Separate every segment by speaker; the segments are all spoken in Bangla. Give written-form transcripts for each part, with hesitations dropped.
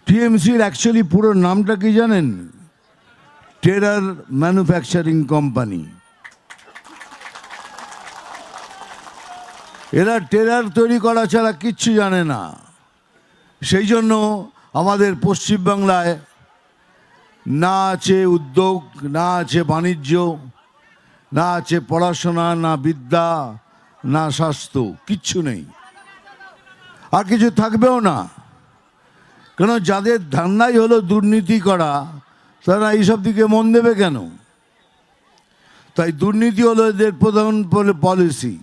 Speaker 1: টিএমসির অ্যাকচুয়ালি পুরো নামটা কি জানেন? Terror manufacturing company. এরা টেরার তৈরি করা ছাড়া কিচ্ছু জানে না। সেই জন্য আমাদের পশ্চিমবাংলায় না আছে উদ্যোগ, না আছে বাণিজ্য, না আছে পড়াশোনা, না বিদ্যা, না স্বাস্থ্য, কিচ্ছু নেই। আর কিছু থাকবেও না, কেন যাদের ধান্দাই হলো দুর্নীতি করা, তারা এইসব দিকে মন দেবে কেন? তাই দুর্নীতি হলো এদের প্রধান পলিসি,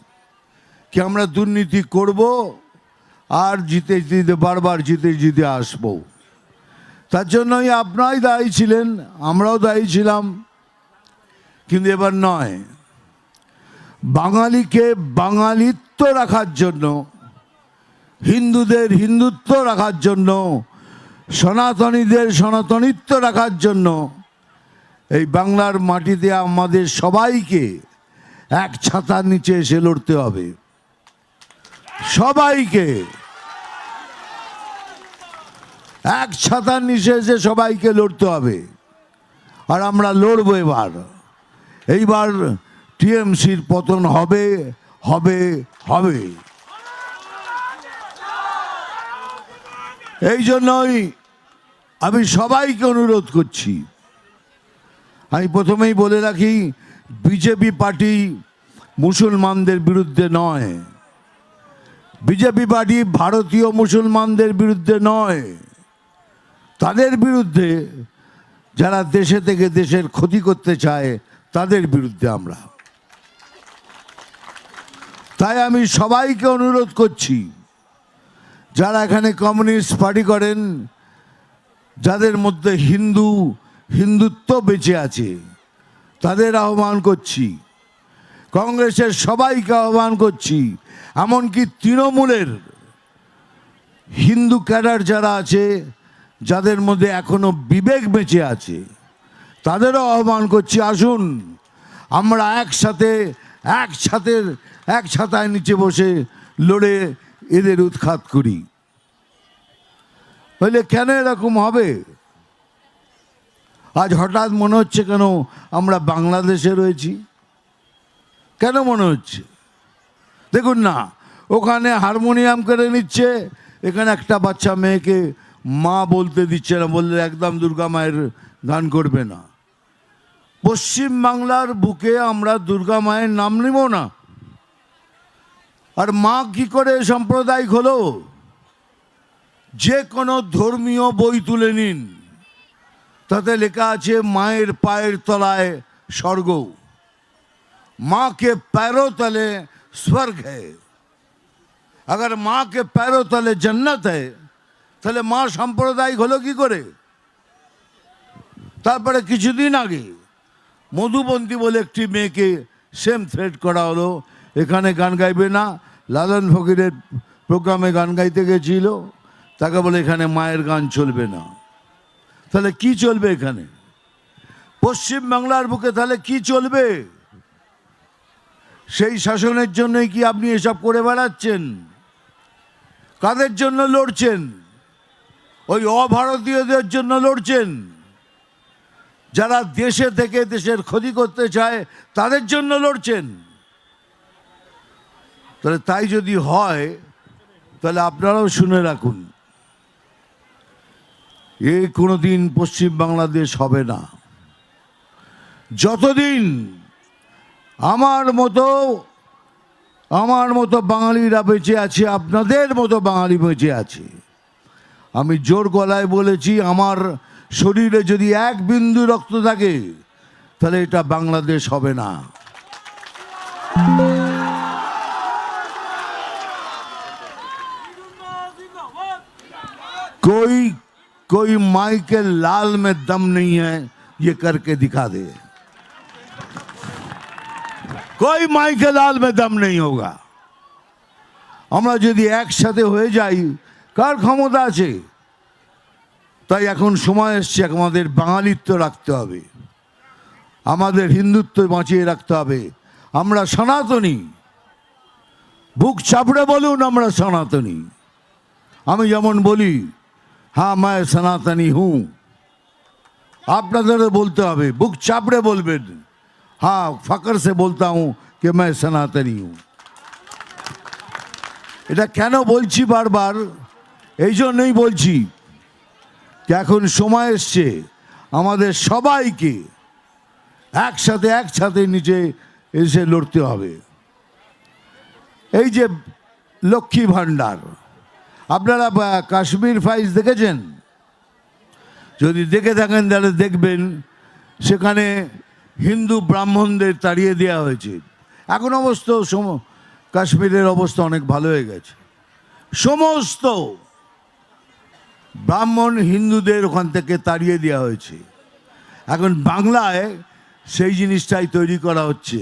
Speaker 1: কি আমরা দুর্নীতি করব আর জিতে জিতে বারবার জিতে আসবো। তার জন্যই আপনারাই দায়ী ছিলেন, আমরাও দায়ী ছিলাম, কিন্তু এবার নয়। বাঙালিকে বাঙালিত্ব রাখার জন্য, হিন্দুদের হিন্দুত্ব রাখার জন্য, সনাতনীদের সনাতনিত্ব রাখার জন্য এই বাংলার মাটিতে আমাদের সবাইকে এক ছাতার নিচে এসে লড়তে হবে। সবাইকে এক ছাতার নিচে এসে সবাইকে লড়তে হবে। আর আমরা লড়বো। এইবার টিএমসির পতন হবে হবে হবে। এই জন্যই আমি সবাইকে অনুরোধ করছি। আমি প্রথমেই বলে রাখি, বিজেপি পার্টি মুসলমানদের বিরুদ্ধে নয়, বিজেপি পার্টি ভারতীয় মুসলমানদের বিরুদ্ধে নয়, তাদের বিরুদ্ধে যারা দেশে থেকে দেশের ক্ষতি করতে চায় তাদের বিরুদ্ধে আমরা। তাই আমি সবাইকে অনুরোধ করছি, যারা এখানে কমিউনিস্ট পার্টি করেন, যাদের মধ্যে হিন্দুত্ব বেঁচে আছে, তাদের আহ্বান করছি, কংগ্রেসের সবাইকে আহ্বান করছি, এমনকি তৃণমূলের হিন্দু ক্যাডার যারা আছে, যাদের মধ্যে এখনো বিবেক বেঁচে আছে, তাদেরও আহ্বান করছি, আসুন আমরা এক ছাতায় নিচে বসে লড়ে এদের উৎখাত করি। বলে কেন এরকম হবে? আজ হঠাৎ মনে হচ্ছে কেন আমরা বাংলাদেশে রয়েছি? কেন মনে হচ্ছে? দেখুন না, ওখানে হারমোনিয়াম করে নিচ্ছে, এখানে একটা বাচ্চা মেয়েকে মা বলতে দিচ্ছে না, বললে একদম দুর্গা মায়ের গান করবে না। পশ্চিম বাংলার বুকে আমরা দুর্গা মায়ের নাম নিব না। আর মা কি করে সাম্প্রদায়িক হলো? যে কোনো ধর্মীয় বই তুলে নিন, তাতে লেখা আছে মায়ের পায়ের তলায় স্বর্গ, माँ के पैरों तले स्वर्ग है। अगर माँ के पैरों तले जन्नत है, তাহলে মা সাম্প্রদায়িক হলো কি করে? তারপরে কিছুদিন আগে মধুবন্তী বলে একটি মেয়েকে সেম থ্রেট করা হলো, এখানে গান গাইবে না, লালন ফকিরের প্রোগ্রামে গান গাইতে গেছিল, তাকে বলে এখানে মায়ের গান চলবে না। তাহলে কি চলবে এখানে? পশ্চিম বাংলার বুকে তাহলে কি চলবে? সেই শাসনের জন্যই কি আপনি এসব করে বেড়াচ্ছেন? কাদের জন্য লড়ছেন? ওই অভারতীয়দের জন্য লড়ছেন, যারা দেশে থেকে দেশের ক্ষতি করতে চায় তাদের জন্য লড়ছেন। তাহলে তাই যদি হয়, তাহলে আপনারাও শুনে রাখুন, কোনোদিন পশ্চিম বাংলাদেশ হবে না। যতদিন আমার মতো বাঙালিরা বেঁচে আছে, আপনাদের মতো বাঙালি বেঁচে আছে, আমি জোর গলায় বলেছি, আমার শরীরে যদি এক বিন্দু রক্ত থাকে, তাহলে এটা বাংলাদেশ হবে না। कोई माई के लाल में दम नहीं है, ये करके दिखा दे। कोई माई के लाल में दम नहीं होगा। আমরা যদি একসাথে হয়ে যাই, কার ক্ষমতা আছে? তাই এখন সময় এসছে, আমাদের বাঙালিত্ব রাখতে হবে, আমাদের হিন্দুত্ব বাঁচিয়ে রাখতে হবে। আমরা সনাতনী, বুক চাপড়ে বলুন আমরা সনাতনী। আমি যেমন বলি, হ্যাঁ मैं सनातनी हूँ। আপনাদেরও বলতে হবে, বুক চাপড়ে বলবেন, হ্যাঁ ফখর সে বলতা হুঁ कि मैं सनातनी हूँ। এটা কেন বলছি বারবার? এই জন্যই বলছি যে এখন সময় এসছে আমাদের সবাইকে একসাথে নিচে এসে লড়তে হবে। এই যে লক্ষ্মী ভাণ্ডার, আপনারা কাশ্মীর ফাইলস দেখেছেন? যদি দেখে থাকেন তাহলে দেখবেন সেখানে হিন্দু ব্রাহ্মণদের তাড়িয়ে দেওয়া হয়েছে। এখন অবশ্য কাশ্মীরের অবস্থা অনেক ভালো হয়ে গেছে। সমস্ত ব্রাহ্মণ হিন্দুদের ওখান থেকে তাড়িয়ে দেওয়া হয়েছে। এখন বাংলায় সেই জিনিসটাই তৈরি করা হচ্ছে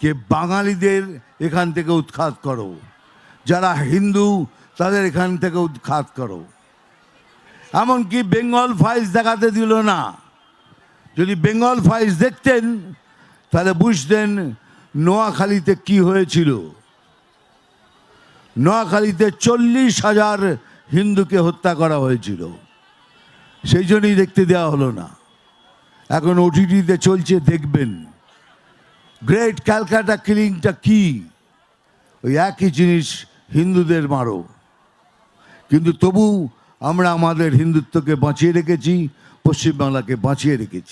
Speaker 1: যে বাঙালিদের এখান থেকে উৎখাত করো, যারা হিন্দু তাদের এখান থেকে উৎখাত করো। এমনকি বেঙ্গল ফাইলস দেখাতে দিল না। যদি বেঙ্গল ফাইলস দেখতেন তাহলে বুঝতেন নোয়াখালীতে কি হয়েছিল। নোয়াখালীতে 40,000 হিন্দুকে হত্যা করা হয়েছিল, সেই জন্যই দেখতে দেওয়া হলো না। এখন ওটিটিতে চলছে, দেখবেন। গ্রেট ক্যালকাটা কিলিংটা কি? ওই একই জিনিস, হিন্দুদের মারো। কিন্তু তবু আমরা আমাদের হিন্দুত্বকে বাঁচিয়ে রেখেছি, পশ্চিমবাংলাকে বাঁচিয়ে রেখেছি।